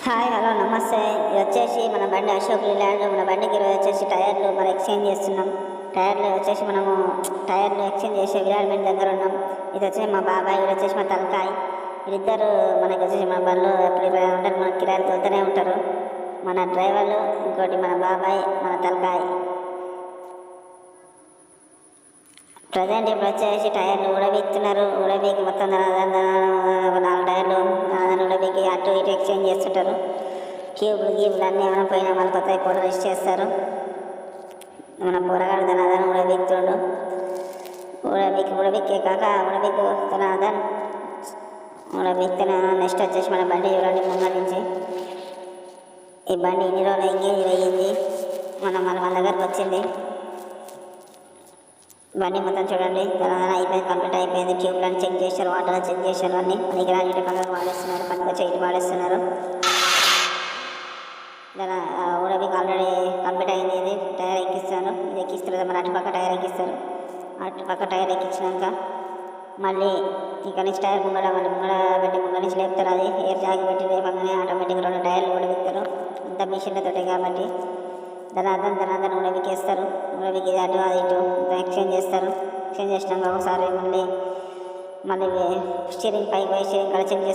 Hi hello నమస్తే. ఇది వచ్చేసి మన బండి అశోక్ లీలాండ్. మన బండికి ఈరోజు వచ్చేసి టైర్లు మనం ఎక్స్చేంజ్ చేస్తున్నాం. టైర్లు వచ్చేసి మనము టైర్లు ఎక్స్చేంజ్ చేసే విరాళమెంట్ దగ్గర ఉన్నాం. ఇది వచ్చేసి మా బాబాయ్, ఇది వచ్చేసి మా తలకాయ్. వీళ్ళిద్దరు మనకి వచ్చేసి మన బండ్లు ఎప్పుడు ఇక్కడ ఉంటారు, మన కిరాయిలు తోలుతూనే ఉంటారు. మన డ్రైవర్లు, ఇంకోటి మన బాబాయ్, మన తలకాయ్. ప్రజెంట్ ఇప్పుడు వచ్చేసి టైర్లు ఊడబీక్తున్నారు. ఊడబీకి మొత్తం 4 టైర్లు ఊడబీకి అటు ఇటు ఎక్స్చేంజ్ చేస్తుంటారు. గీబులు అన్నీ ఏమైనా పోయినా మన కొత్త కూడా రెస్ట్ చేస్తారు. మన పోరగాడు ధనాదన్ ఊడబీక్తుండు. ఊడబీకే కాక ధనాదన్ ఊడబీక్తున్నా. నెక్స్ట్ వచ్చేసి మన బండి చూడండి ముందు నుంచి. ఈ బండి ఇన్ని రోజులు ఎంగేజ్ అయ్యింది, మన దగ్గరకు వచ్చింది. బండి మొత్తం చూడండి అయిపోయింది, కంప్లీట్ అయిపోయింది. ట్యూబ్లను చెక్ చేశారు, వాటర్ చెక్ చేశారు, అన్నీ ఇక్కడ ఇటు పక్కకు వాడేస్తున్నారు, పక్కకు చెయ్యి వాడేస్తున్నారు. దాని ఊడబీకి ఆల్రెడీ కంప్లీట్ అయింది. ఇది టైర్ ఎక్కిస్తారు, ఇది ఎక్కిస్తారు, మరి అటుపక్క టైర్ ఎక్కిస్తారు. అటుపక్క టైర్ ఎక్కించినాక మళ్ళీ ఇక్కడ నుంచి టైర్ ముంగడ పెట్టి ముంగడ నుంచి లేపుతారు. అది ఎయిర్ జాగి పెట్టి లేపగానే ఆటోమేటిక్గా 2 టైర్లు ఊడబీక్తారు. అంత మిషన్లతోటే కాబట్టి ధనాదన్ ఊడబీకేస్తారు. ఊడబీకి అటు అది ఇటు ఎక్స్చేంజ్ చేస్తారు. ఎక్స్చేంజ్ చేసినాక ఒకసారి మళ్ళీ స్టీరింగ్ పైకి పోయి స్టీరింగ్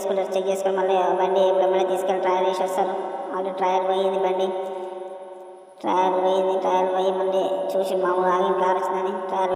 కూడా చెక్ చేసుకొని మళ్ళీ బండి ఎప్పుడైనా తీసుకెళ్ళి ట్రయల్ వేసి వస్తారు. ఆల్రెడీ ట్రయల్ పోయింది బండి, ట్రయల్ పోయి మళ్ళీ చూసి మామూలు ఆగి కార్ వచ్చిందని ట్రయల్